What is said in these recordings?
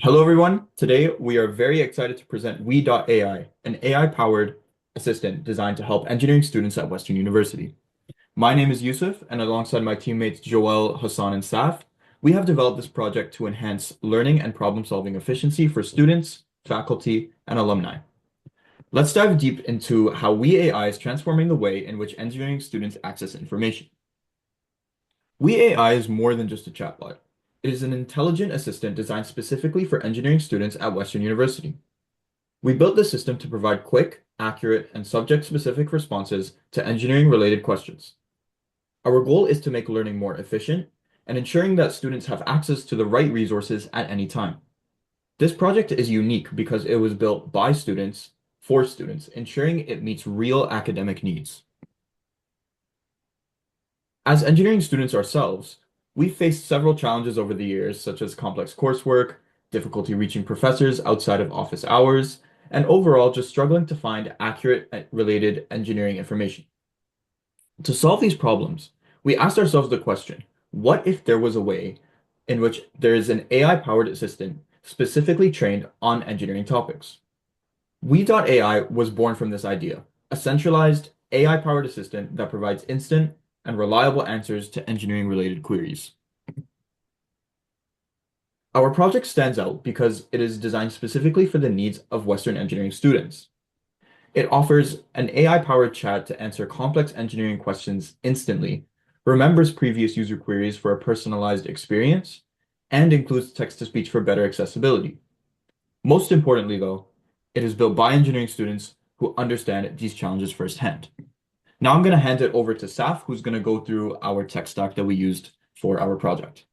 Hello, everyone. Today, we are very excited to present We.ai, an AI-powered assistant designed to help engineering students at Western University. My name is Yusuf, and alongside my teammates Joel, Hassan, and Saf, we have developed this project to enhance learning and problem-solving efficiency for students, faculty, and alumni. Let's dive deep into how We.ai is transforming the way in which engineering students access information. We.ai is more than just a chatbot. It is an intelligent assistant designed specifically for engineering students at Western University. We built this system to provide quick, accurate, and subject-specific responses to engineering-related questions. Our goal is to make learning more efficient and ensuring that students have access to the right resources at any time. This project is unique because it was built by students for students, ensuring it meets real academic needs. As engineering students ourselves, we've faced several challenges over the years, such as complex coursework, difficulty reaching professors outside of office hours, and overall just struggling to find accurate related engineering information. To solve these problems, we asked ourselves the question, what if there was a way in which there is an AI-powered assistant specifically trained on engineering topics? We.ai was born from this idea, a centralized AI-powered assistant that provides instant and reliable answers to engineering-related queries. Our project stands out because it is designed specifically for the needs of Western engineering students. It offers an AI-powered chat to answer complex engineering questions instantly, remembers previous user queries for a personalized experience, and includes text-to-speech for better accessibility. Most importantly, though, it is built by engineering students who understand these challenges firsthand. Now I'm going to hand it over to Saf, who's going to go through our tech stack that we used for our project.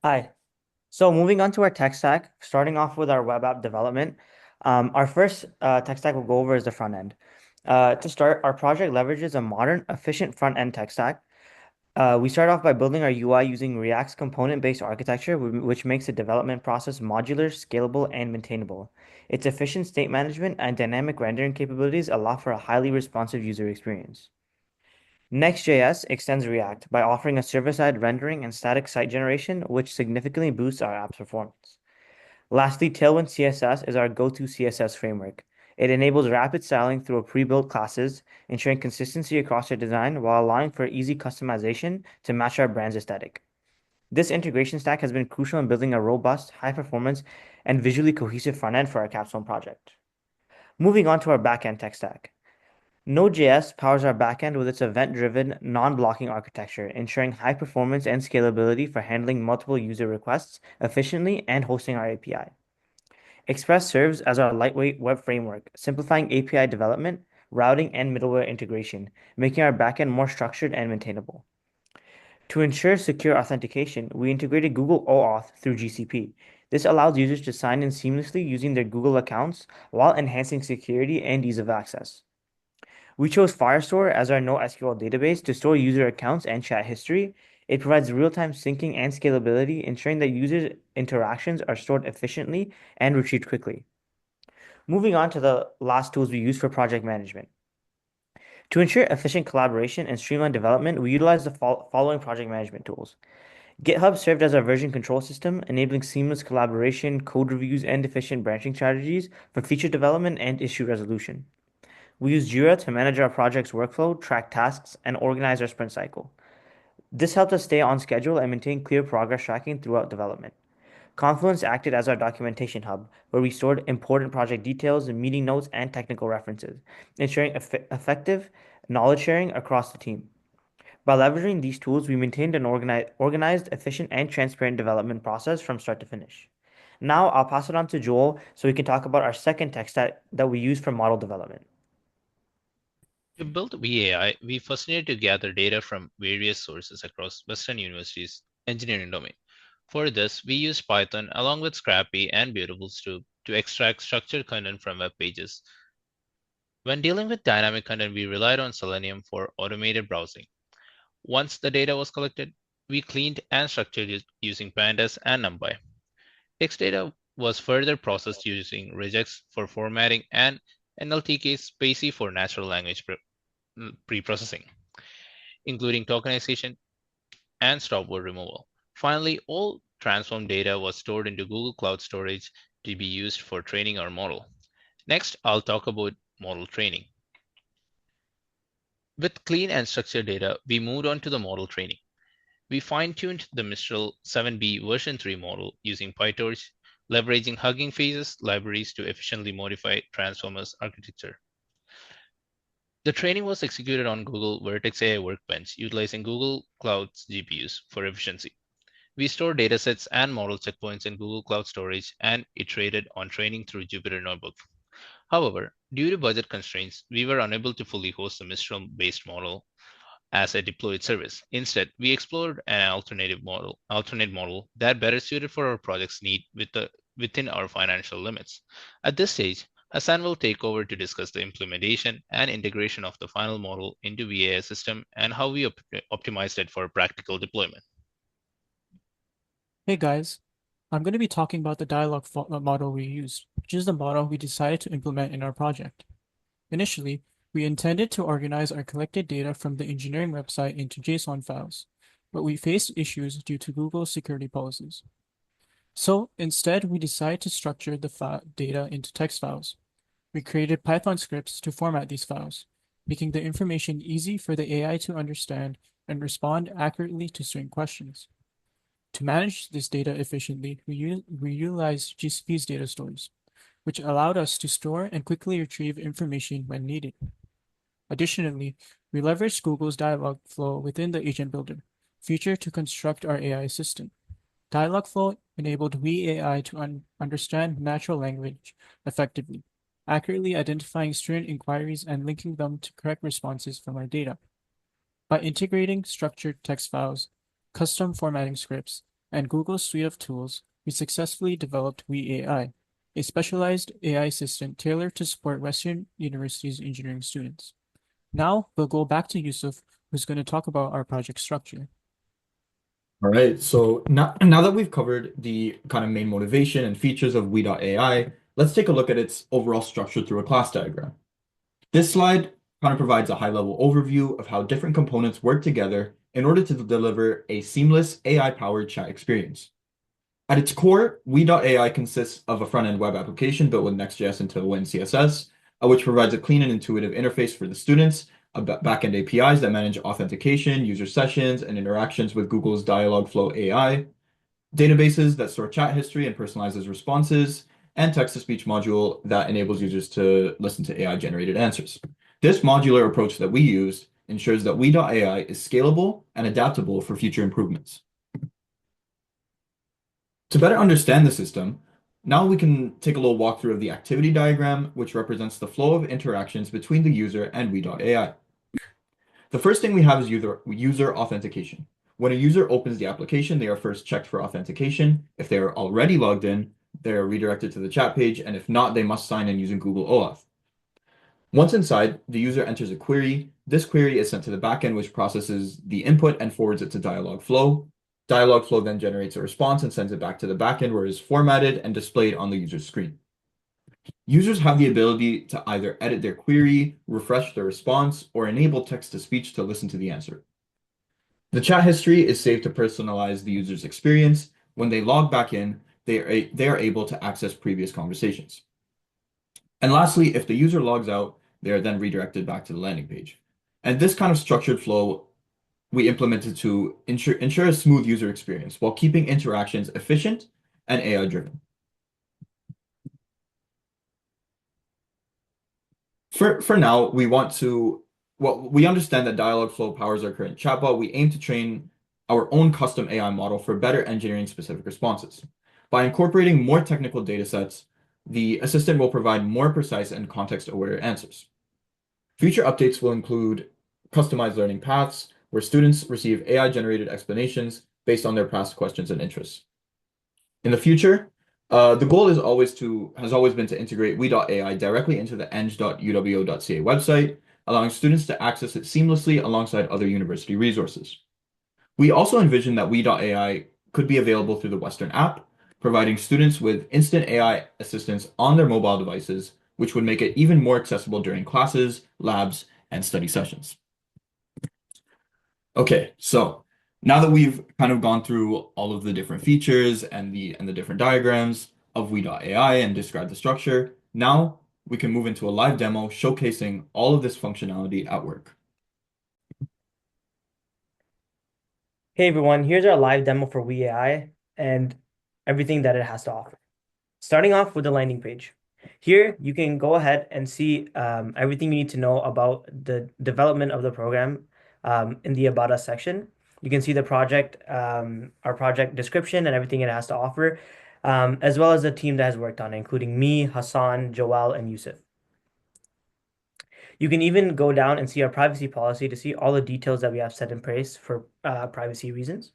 Hi. So moving on to our tech stack, starting off with our web app development, our first tech stack we'll go over is the front end. To start, our project leverages a modern, efficient front end tech stack. We start off by building our UI using React's component-based architecture, which makes the development process modular, scalable, and maintainable. Its efficient state management and dynamic rendering capabilities allow for a highly responsive user experience. Next.js extends React by offering a server-side rendering and static site generation, which significantly boosts our app's performance. Lastly, Tailwind CSS is our go-to CSS framework. It enables rapid styling through pre-built classes, ensuring consistency across your design while allowing for easy customization to match our brand's aesthetic. This integration stack has been crucial in building a robust, high-performance, and visually cohesive front end for our capstone project. Moving on to our backend tech stack. Node.js powers our backend with its event-driven, non-blocking architecture, ensuring high performance and scalability for handling multiple user requests efficiently and hosting our API. Express serves as our lightweight web framework, simplifying API development, routing, and middleware integration, making our backend more structured and maintainable. To ensure secure authentication, we integrated Google OAuth through GCP. This allows users to sign in seamlessly using their Google accounts while enhancing security and ease of access. We chose Firestore as our NoSQL database to store user accounts and chat history. It provides real-time syncing and scalability, ensuring that user interactions are stored efficiently and retrieved quickly. Moving on to the last tools we use for project management. To ensure efficient collaboration and streamline development, we utilize the following project management tools. GitHub served as our version control system, enabling seamless collaboration, code reviews, and efficient branching strategies for feature development and issue resolution. We use Jira to manage our project's workflow, track tasks, and organize our sprint cycle. This helped us stay on schedule and maintain clear progress tracking throughout development. Confluence acted as our documentation hub, where we stored important project details, meeting notes, and technical references, ensuring effective knowledge sharing across the team. By leveraging these tools, we maintained an organized, efficient, and transparent development process from start to finish. Now, I'll pass it on to Joel so we can talk about our second tech stack that we use for model development. To build VAI, we first needed to gather data from various sources across Western University's engineering domain. For this, we used Python along with Scrappy and Beautiful to extract structured content from web pages. When dealing with dynamic content, we relied on Selenium for automated browsing. Once the data was collected, we cleaned and structured it using Pandas and NumPy. Text data was further processed using regex for formatting and NLTK spaCy for natural language preprocessing, including tokenization and stop word removal. Finally, all transformed data was stored into Google Cloud Storage to be used for training our model. Next, I'll talk about model training. With clean and structured data, we moved on to the model training. We fine-tuned the Mistral 7B version 3 model using PyTorch, leveraging Hugging Faces libraries to efficiently modify Transformers architecture. The training was executed on Google Vertex AI Workbench, utilizing Google Cloud's GPUs for efficiency. We stored datasets and model checkpoints in Google Cloud Storage and iterated on training through Jupyter Notebook. However, due to budget constraints, we were unable to fully host the Mistral-based model as a deployed service. Instead, we explored an alternate model that better suited for our project's need within our financial limits. At this stage, Hassan will take over to discuss the implementation and integration of the final model into VAI system and how we optimized it for practical deployment. Hey guys, I'm going to be talking about the dialogue model we used, which is the model we decided to implement in our project. Initially, we intended to organize our collected data from the engineering website into JSON files, but we faced issues due to Google's security policies. So instead, we decided to structure the data into text files. We created Python scripts to format these files, making the information easy for the AI to understand and respond accurately to certain questions. To manage this data efficiently, we utilized GCP's data stores, which allowed us to store and quickly retrieve information when needed. Additionally, we leveraged Google's Dialogflow within the Agent Builder feature to construct our AI assistant. Dialogflow enabled WeAI to understand natural language effectively, accurately identifying student inquiries and linking them to correct responses from our data. By integrating structured text files, custom formatting scripts, and Google's suite of tools, we successfully developed WeAI, a specialized AI assistant tailored to support Western University's engineering students. Now we'll go back to Yusuf, who's going to talk about our project structure. All right, so now that we've covered the kind of main motivation and features of We.ai, let's take a look at its overall structure through a class diagram. This slide kind of provides a high-level overview of how different components work together in order to deliver a seamless AI-powered chat experience. At its core, We.ai consists of a front-end web application built with Next.js and Tailwind CSS, which provides a clean and intuitive interface for the students, backend APIs that manage authentication, user sessions, and interactions with Google's Dialogflow AI, databases that store chat history and personalizes responses, and text-to-speech module that enables users to listen to AI-generated answers. This modular approach that we use ensures that We.ai is scalable and adaptable for future improvements. To better understand the system, now we can take a little walkthrough of the activity diagram, which represents the flow of interactions between the user and We.ai. The first thing we have is user authentication. When a user opens the application, they are first checked for authentication. If they are already logged in, they are redirected to the chat page, and if not, they must sign in using Google OAuth. Once inside, the user enters a query. This query is sent to the backend, which processes the input and forwards it to Dialogflow. Dialogflow then generates a response and sends it back to the backend, where it is formatted and displayed on the user's screen. Users have the ability to either edit their query, refresh their response, or enable text-to-speech to listen to the answer. The chat history is saved to personalize the user's experience. When they log back in, they are able to access previous conversations. And lastly, if the user logs out, they are then redirected back to the landing page. And this kind of structured flow we implemented to ensure a smooth user experience while keeping interactions efficient and AI-driven. For now, we understand that Dialogflow powers our current chatbot. We aim to train our own custom AI model for better engineering-specific responses. By incorporating more technical data sets, the assistant will provide more precise and context-aware answers. Future updates will include customized learning paths, where students receive AI-generated explanations based on their past questions and interests. In the future, the goal has always been to integrate We.ai directly into the eng.uwo.ca website, allowing students to access it seamlessly alongside other university resources. We also envision that We.ai could be available through the Western app, providing students with instant AI assistance on their mobile devices, which would make it even more accessible during classes, labs, and study sessions. Okay, so Now that we've kind of gone through all of the different features and the different diagrams of We.ai and described the structure, now we can move into a live demo showcasing all of this functionality at work. Hey everyone, here's our live demo for WeAI and everything that it has to offer. Starting off with the landing page. Here, you can go ahead and see everything you need to know about the development of the program in the About Us section. You can see the project, our project description and everything it has to offer, as well as the team that has worked on it, including me, Hassan, Joel, and Yusuf. You can even go down and see our privacy policy to see all the details that we have set in place for privacy reasons.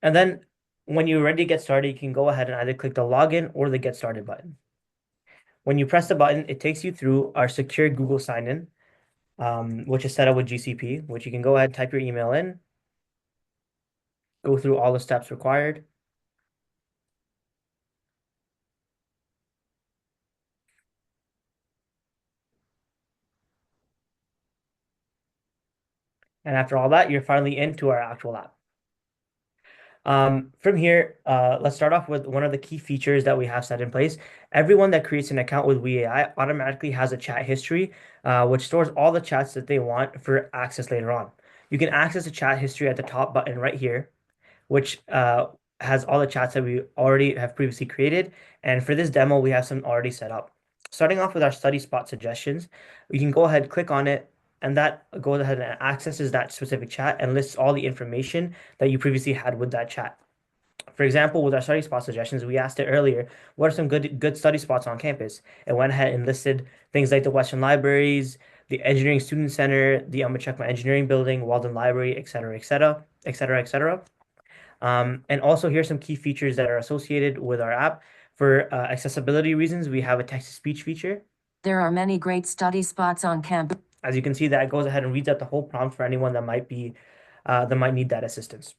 And then when you're ready to get started, you can go ahead and either click the login or the get started button. When you press the button, it takes you through our secure Google sign-in, which is set up with GCP, which you can go ahead and type your email in, go through all the steps required. And after all that, you're finally into our actual app. From here, let's start off with one of the key features that we have set in place. Everyone that creates an account with WeAI automatically has a chat history, which stores all the chats that they want for access later on. You can access the chat history at the top button right here, which has all the chats that we already have previously created. And for this demo, we have some already set up. Starting off with our study spot suggestions, you can go ahead, click on it, and that goes ahead and accesses that specific chat and lists all the information that you previously had with that chat. For example, with our study spot suggestions, we asked it earlier, what are some good study spots on campus? It went ahead and listed things like the Western Libraries, the Engineering Student Center, the Checkma Engineering Building, Walden Library, et cetera, et cetera, et cetera, et cetera. And also here's some key features that are associated with our app. For accessibility reasons, we have a text-to-speech feature. There are many great study spots on campus. As you can see, that goes ahead and reads out the whole prompt for anyone that might need that assistance.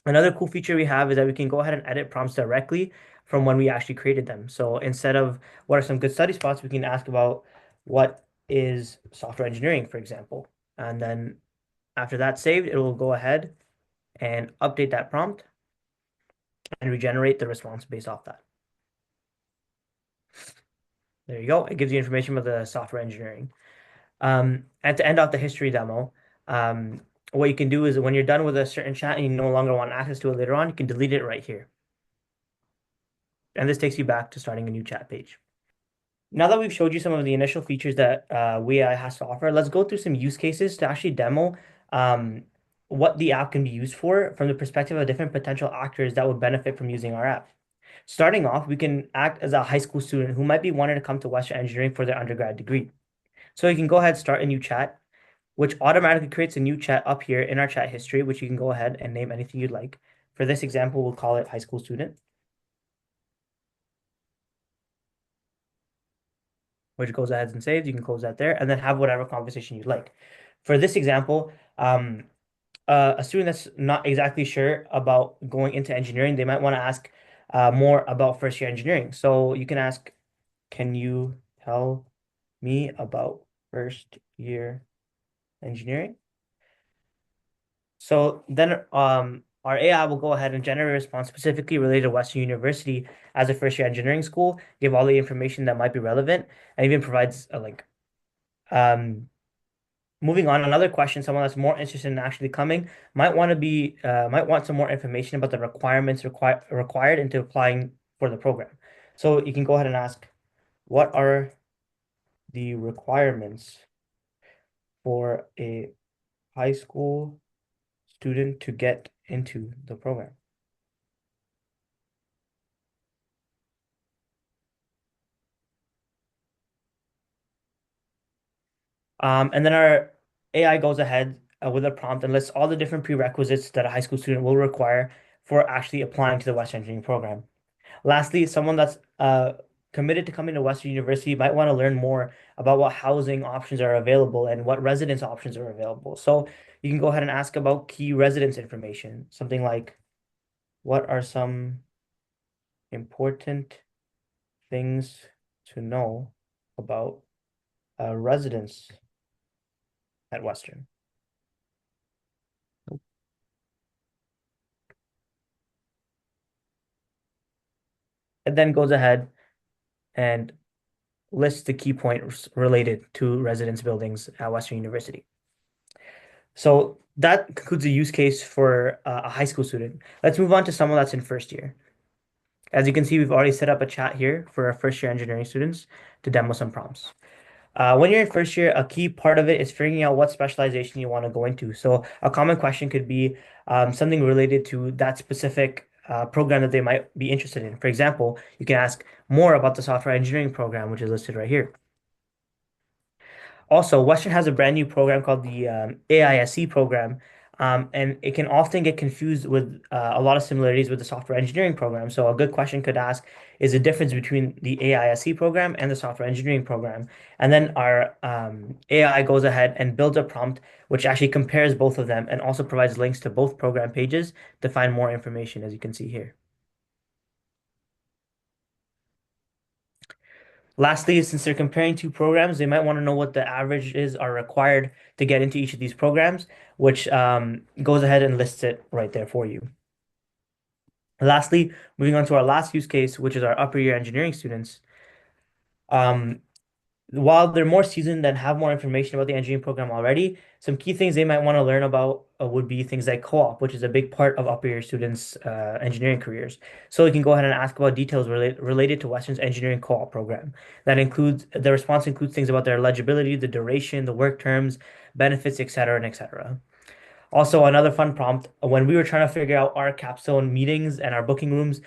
Another cool feature we have is that we can go ahead and edit prompts directly from when we actually created them. So instead of what are some good study spots, we can ask about what is software engineering, for example. And then after that's saved, it will go ahead and update that prompt and regenerate the response based off that. There you go. It gives you information about the software engineering. And to end off the history demo, what you can do is when you're done with a certain chat and you no longer want access to it later on, you can delete it right here. And this takes you back to starting a new chat page. Now that we've showed you some of the initial features that WeAI has to offer, let's go through some use cases to actually demo what the app can be used for from the perspective of different potential actors that would benefit from using our app. Starting off, we can act as a high school student who might be wanting to come to Western Engineering for their undergrad degree. So you can go ahead and start a new chat, which automatically creates a new chat up here in our chat history, which you can go ahead and name anything you'd like. For this example, we'll call it high school student, which goes ahead and saves. You can close that there and then have whatever conversation you'd like. For this example, a student that's not exactly sure about going into engineering, they might want to ask more about first year engineering. So you can ask, can you tell me about first year engineering? So then our AI will go ahead and generate a response specifically related to Western University as a first year engineering school, give all the information that might be relevant, and even provides a link. Moving on, another question, someone that's more interested in actually coming might want some more information about the requirements required into applying for the program. So you can go ahead and ask, what are the requirements for a high school student to get into the program? And then our AI goes ahead with a prompt and lists all the different prerequisites that a high school student will require for actually applying to the Western Engineering program. Lastly, someone that's committed to coming to Western University might want to learn more about what housing options are available and what residence options are available. So you can go ahead and ask about key residence information, something like, what are some important things to know about residence at Western? it then goes ahead and lists the key points related to residence buildings at Western University. So that concludes the use case for a high school student. Let's move on to someone that's in first year. As you can see, we've already set up a chat here for our first year engineering students to demo some prompts. When you're in first year, a key part of it is figuring out what specialization you want to go into. So a common question could be something related to that specific program that they might be interested in. For example, you can ask more about the software engineering program, which is listed right here. Also, Western has a brand new program called the AISC program, and it can often get confused with a lot of similarities with the software engineering program. So a good question could ask is the difference between the AISC program and the software engineering program. And then our AI goes ahead and builds a prompt which actually compares both of them and also provides links to both program pages to find more information, as you can see here. Lastly, since they're comparing two programs, they might want to know what the averages are required to get into each of these programs, which goes ahead and lists it right there for you. Lastly, moving on to our last use case, which is our upper year engineering students. While they're more seasoned and have more information about the engineering program already, some key things they might want to learn about would be things like co-op, which is a big part of upper year students' engineering careers. So you can go ahead and ask about details related to Western's engineering co-op program. That includes the response includes things about their eligibility, the duration, the work terms, benefits, etc., and etc. Also, another fun prompt, when we were trying to figure out our capstone meetings and our booking rooms,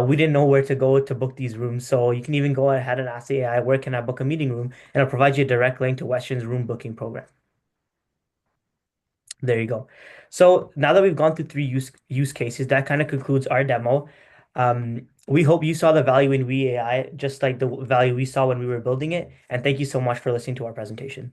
we didn't know where to go to book these rooms. So you can even go ahead and ask the AI, where can I book a meeting room? And it'll provide you a direct link to Western's room booking program. There you go. So now that we've gone through three use cases, that kind of concludes our demo. We hope you saw the value in WeAI, just like the value we saw when we were building it. And thank you so much for listening to our presentation.